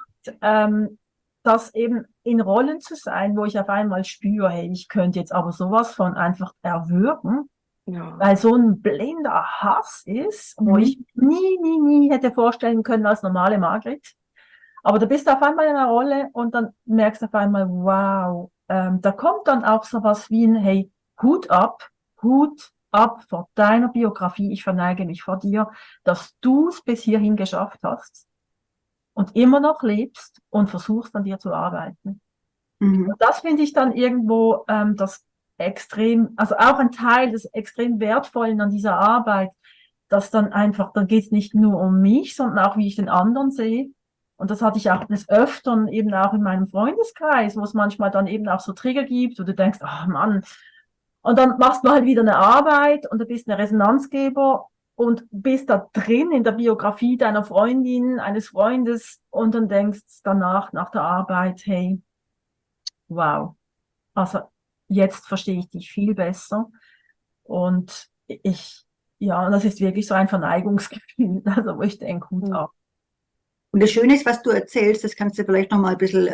Und das eben in Rollen zu sein, wo ich auf einmal spüre, hey, ich könnte jetzt aber sowas von einfach erwürgen, Ja. weil so ein blinder Hass ist, wo ich nie hätte vorstellen können als normale Margret. Aber du bist auf einmal in einer Rolle und dann merkst du auf einmal, wow, da kommt dann auch sowas wie ein, hey, Hut ab vor deiner Biografie. Ich verneige mich vor dir, dass du es bis hierhin geschafft hast und immer noch lebst und versuchst an dir zu arbeiten. Mhm. Und das finde ich dann irgendwo das extrem, also auch ein Teil des extrem Wertvollen an dieser Arbeit, dass dann einfach, dann geht es nicht nur um mich, sondern auch, wie ich den anderen sehe. Und das hatte ich auch des Öfteren eben auch in meinem Freundeskreis, wo es manchmal dann eben auch so Trigger gibt, wo du denkst, ach Mann, und dann machst du halt wieder eine Arbeit und du bist eine Resonanzgeber und bist da drin in der Biografie deiner Freundin, eines Freundes und dann denkst danach, nach der Arbeit, hey, wow, also jetzt verstehe ich dich viel besser und ja, das ist wirklich so ein Verneigungsgefühl, also wo ich denke, Hut ab. Und das Schöne ist, was du erzählst, das kannst du vielleicht noch mal ein bisschen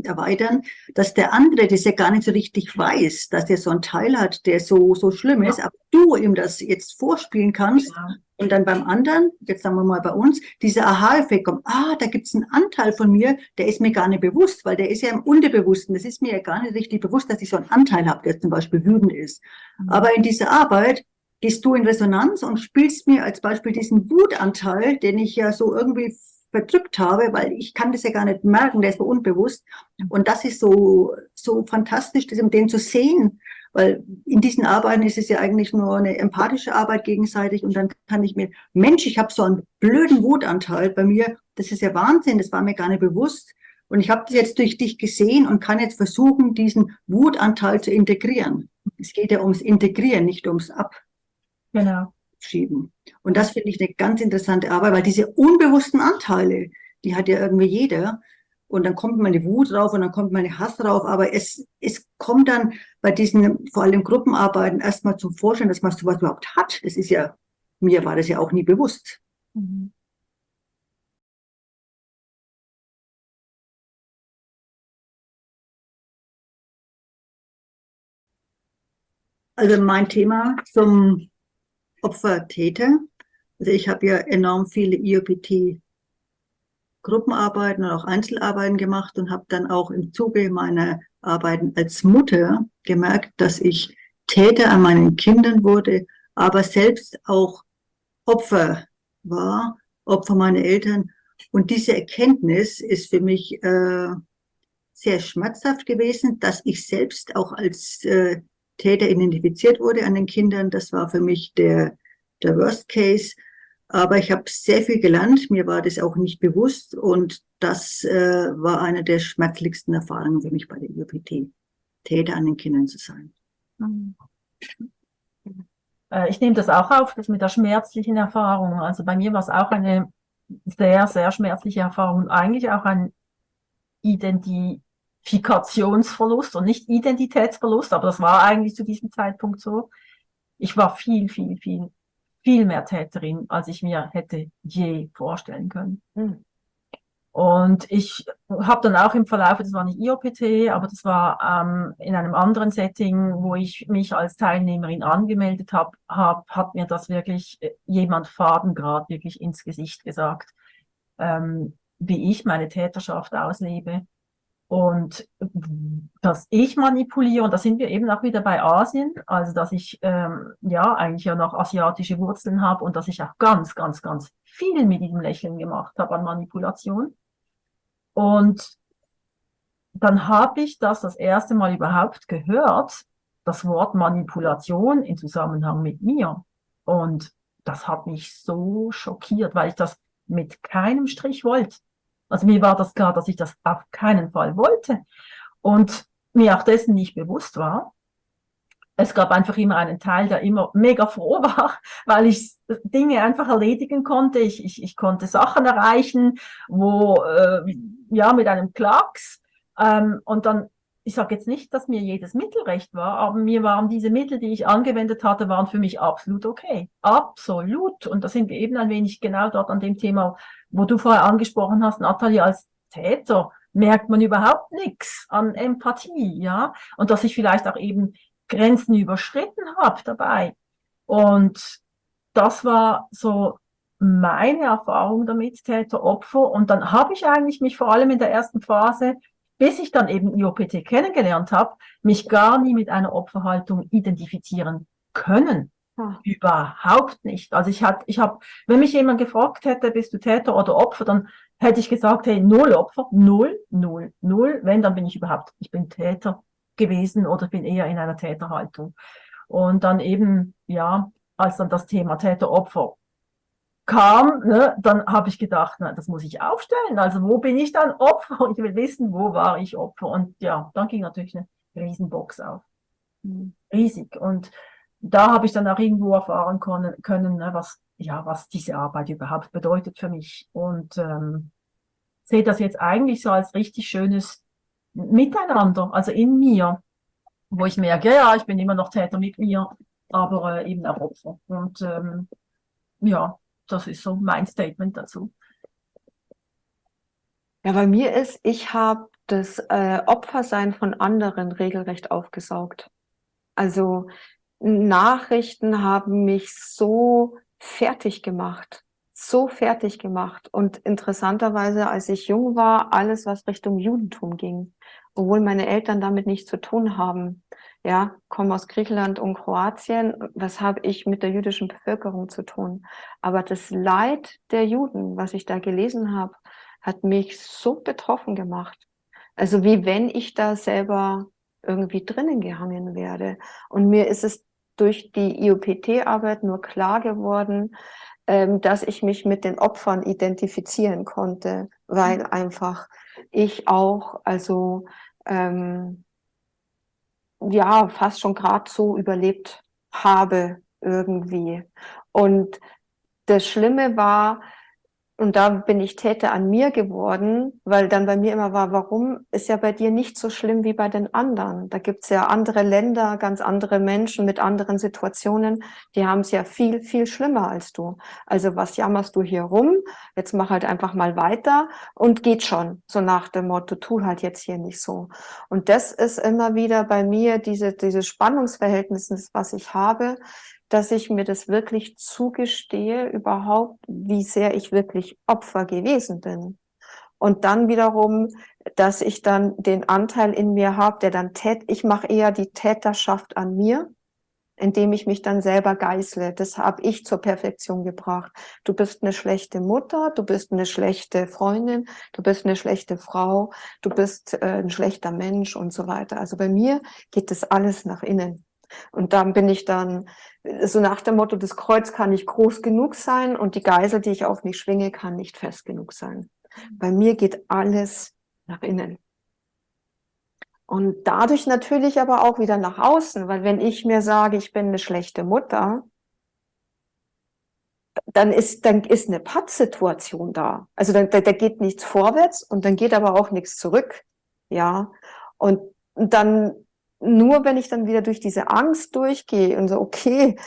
erweitern, dass der andere das ja gar nicht so richtig weiß, dass der so einen Teil hat, der so schlimm ist, aber du ihm das jetzt vorspielen kannst. Ja. Und dann beim anderen, jetzt sagen wir mal bei uns, dieser Aha-Effekt kommt, da gibt es einen Anteil von mir, der ist mir gar nicht bewusst, weil der ist ja im Unterbewussten. Das ist mir ja gar nicht richtig bewusst, dass ich so einen Anteil habe, der zum Beispiel wütend ist. Aber in dieser Arbeit gehst du in Resonanz und spielst mir als Beispiel diesen Wutanteil, den ich ja so irgendwie verdrückt habe, weil ich kann das ja gar nicht merken, der ist so unbewusst. Und das ist so fantastisch, den zu sehen, weil in diesen Arbeiten ist es ja eigentlich nur eine empathische Arbeit gegenseitig und dann kann ich mir, Mensch, ich habe so einen blöden Wutanteil bei mir, das ist ja Wahnsinn, das war mir gar nicht bewusst. Und ich habe das jetzt durch dich gesehen und kann jetzt versuchen, diesen Wutanteil zu integrieren. Es geht ja ums Integrieren, nicht ums Genau. Abschieben. Und das finde ich eine ganz interessante Arbeit, weil diese unbewussten Anteile, die hat ja irgendwie jeder. Und dann kommt meine Wut drauf und dann kommt meine Hass drauf. Aber es kommt dann bei diesen, vor allem Gruppenarbeiten, erstmal zum Vorschein, dass man sowas überhaupt hat. Das ist ja, mir war das ja auch nie bewusst. Mhm. Also mein Thema zum Opfer-Täter. Also ich habe ja enorm viele IOPT-Gruppenarbeiten und auch Einzelarbeiten gemacht und habe dann auch im Zuge meiner Arbeiten als Mutter gemerkt, dass ich Täter an meinen Kindern wurde, aber selbst auch Opfer war, Opfer meiner Eltern. Und diese Erkenntnis ist für mich sehr schmerzhaft gewesen, dass ich selbst auch als Täter identifiziert wurde an den Kindern. Das war für mich der Worst Case. Aber ich habe sehr viel gelernt. Mir war das auch nicht bewusst. Und das war eine der schmerzlichsten Erfahrungen für mich bei der IOPT, Täter an den Kindern zu sein. Mhm. Ich nehme das auch auf, das mit der schmerzlichen Erfahrung. Also bei mir war es auch eine sehr, sehr schmerzliche Erfahrung. Eigentlich auch ein Identifikationsverlust und nicht Identitätsverlust, aber das war eigentlich zu diesem Zeitpunkt so. Ich war viel, viel, viel, viel mehr Täterin, als ich mir hätte je vorstellen können. Hm. Und ich habe dann auch im Verlauf, das war nicht IOPT, aber das war in einem anderen Setting, wo ich mich als Teilnehmerin angemeldet habe, hat mir das wirklich jemand fadengrad wirklich ins Gesicht gesagt, wie ich meine Täterschaft auslebe und dass ich manipuliere. Und da sind wir eben auch wieder bei Asien, also dass ich ja eigentlich ja noch asiatische Wurzeln habe und dass ich auch ganz, ganz, ganz viel mit diesem Lächeln gemacht habe an Manipulation. Und dann habe ich das erste Mal überhaupt gehört, das Wort Manipulation in Zusammenhang mit mir. Und das hat mich so schockiert, weil ich das mit keinem Strich wollte. Also mir war das klar, dass ich das auf keinen Fall wollte und mir auch dessen nicht bewusst war. Es gab einfach immer einen Teil, der immer mega froh war, weil ich Dinge einfach erledigen konnte. Ich konnte Sachen erreichen, wo, ja, mit einem Klacks. Und dann, ich sage jetzt nicht, dass mir jedes Mittel recht war, aber mir waren diese Mittel, die ich angewendet hatte, waren für mich absolut okay. Absolut. Und da sind wir eben ein wenig genau dort an dem Thema, wo du vorher angesprochen hast, Nathalie, als Täter merkt man überhaupt nichts an Empathie, ja. Und dass ich vielleicht auch eben Grenzen überschritten habe dabei. Und das war so meine Erfahrung damit, Täter, Opfer. Und dann habe ich eigentlich mich vor allem in der ersten Phase, bis ich dann eben IOPT kennengelernt habe, mich gar nie mit einer Opferhaltung identifizieren können. Ah. Überhaupt nicht. Also ich habe, wenn mich jemand gefragt hätte, bist du Täter oder Opfer, dann hätte ich gesagt, hey, null Opfer, null, null, null. Wenn, dann bin ich Täter gewesen oder bin eher in einer Täterhaltung. Und dann eben, ja, als dann das Thema Täter-Opfer kam, ne, dann habe ich gedacht, na, das muss ich aufstellen. Also wo bin ich dann Opfer? Ich will wissen, wo war ich Opfer? Und ja, dann ging natürlich eine Riesenbox auf. Riesig. Und da habe ich dann auch irgendwo erfahren können, ne, was diese Arbeit überhaupt bedeutet für mich. Und sehe das jetzt eigentlich so als richtig schönes Miteinander, also in mir, wo ich merke, ja, ich bin immer noch Täter mit mir, aber eben auch Opfer. Und ja, das ist so mein Statement dazu. Ja, bei mir ist, ich habe das Opfersein von anderen regelrecht aufgesaugt. Also Nachrichten haben mich so fertig gemacht. So fertig gemacht. Und interessanterweise, als ich jung war, alles, was Richtung Judentum ging, obwohl meine Eltern damit nichts zu tun haben. Ja, komme aus Griechenland und Kroatien. Was habe ich mit der jüdischen Bevölkerung zu tun? Aber das Leid der Juden, was ich da gelesen habe, hat mich so betroffen gemacht. Also wie wenn ich da selber irgendwie drinnen gehangen werde. Und mir ist es durch die IOPT-Arbeit nur klar geworden, dass ich mich mit den Opfern identifizieren konnte, weil einfach ich auch, also ja, fast schon gerade so überlebt habe irgendwie. Und das Schlimme war, und da bin ich Täter an mir geworden, weil dann bei mir immer war, warum ist ja bei dir nicht so schlimm wie bei den anderen? Da gibt's ja andere Länder, ganz andere Menschen mit anderen Situationen, die haben es ja viel, viel schlimmer als du. Also was jammerst du hier rum? Jetzt mach halt einfach mal weiter und geht schon. So nach dem Motto, tu halt jetzt hier nicht so. Und das ist immer wieder bei mir diese Spannungsverhältnis, was ich habe, dass ich mir das wirklich zugestehe, überhaupt, wie sehr ich wirklich Opfer gewesen bin. Und dann wiederum, dass ich dann den Anteil in mir habe, der dann ich mache eher die Täterschaft an mir, indem ich mich dann selber geißle. Das habe ich zur Perfektion gebracht. Du bist eine schlechte Mutter, du bist eine schlechte Freundin, du bist eine schlechte Frau, du bist ein schlechter Mensch und so weiter. Also bei mir geht das alles nach innen. Und dann bin ich dann so nach dem Motto, das Kreuz kann nicht groß genug sein und die Geisel, die ich auf mich schwinge, kann nicht fest genug sein. Bei mir geht alles nach innen. Und dadurch natürlich aber auch wieder nach außen, weil wenn ich mir sage, ich bin eine schlechte Mutter, dann ist eine Pattsituation da. Also da geht nichts vorwärts und dann geht aber auch nichts zurück. Ja. Und dann, nur wenn ich dann wieder durch diese Angst durchgehe und so, okay,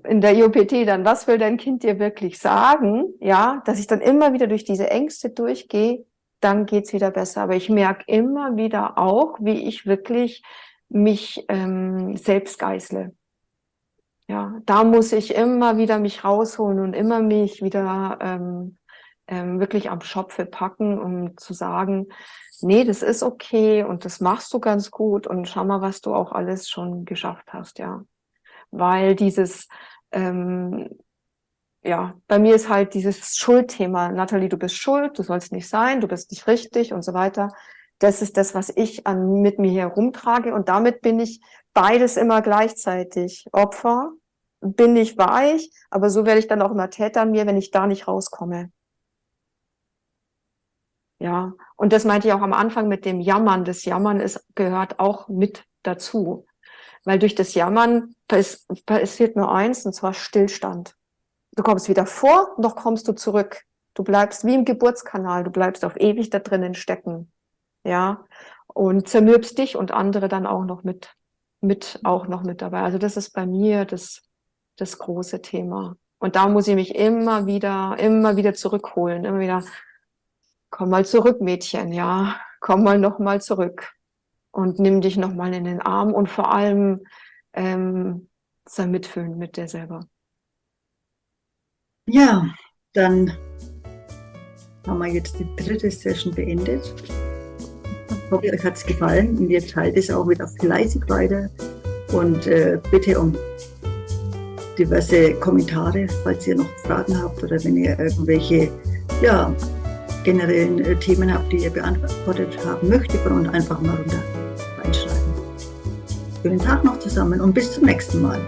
in der IOPT dann, was will dein Kind dir wirklich sagen? Ja, dass ich dann immer wieder durch diese Ängste durchgehe, dann geht's wieder besser. Aber ich merke immer wieder auch, wie ich wirklich mich selbst geißle. Ja, da muss ich immer wieder mich rausholen und immer mich wieder wirklich am Schopfe packen, um zu sagen, nee, das ist okay und das machst du ganz gut und schau mal, was du auch alles schon geschafft hast, ja. Weil dieses, ja, bei mir ist halt dieses Schuldthema, Nathalie, du bist schuld, du sollst nicht sein, du bist nicht richtig und so weiter. Das ist das, was ich mit mir herumtrage und damit bin ich beides immer gleichzeitig. Opfer, bin ich weich, aber so werde ich dann auch immer Täter an mir, wenn ich da nicht rauskomme. Ja, und das meinte ich auch am Anfang mit dem Jammern. Das Jammern gehört auch mit dazu. Weil durch das Jammern passiert nur eins, und zwar Stillstand. Du kommst wieder vor, noch kommst du zurück. Du bleibst wie im Geburtskanal, du bleibst auf ewig da drinnen stecken. Ja, und zermürbst dich und andere dann auch noch mit dabei. Also das ist bei mir das große Thema. Und da muss ich mich immer wieder zurückholen, immer wieder, komm mal zurück, Mädchen, ja, komm mal noch mal zurück und nimm dich noch mal in den Arm und vor allem sei mitfühlend mit dir selber. Ja, dann haben wir jetzt die 3. Session beendet. Ich hoffe, euch hat es gefallen und ihr teilt es auch wieder fleißig weiter und bitte um diverse Kommentare, falls ihr noch Fragen habt oder wenn ihr irgendwelche generellen Themen habt, die ihr beantwortet haben möchtet, von uns einfach mal runter reinschreiben. Schönen Tag noch zusammen und bis zum nächsten Mal.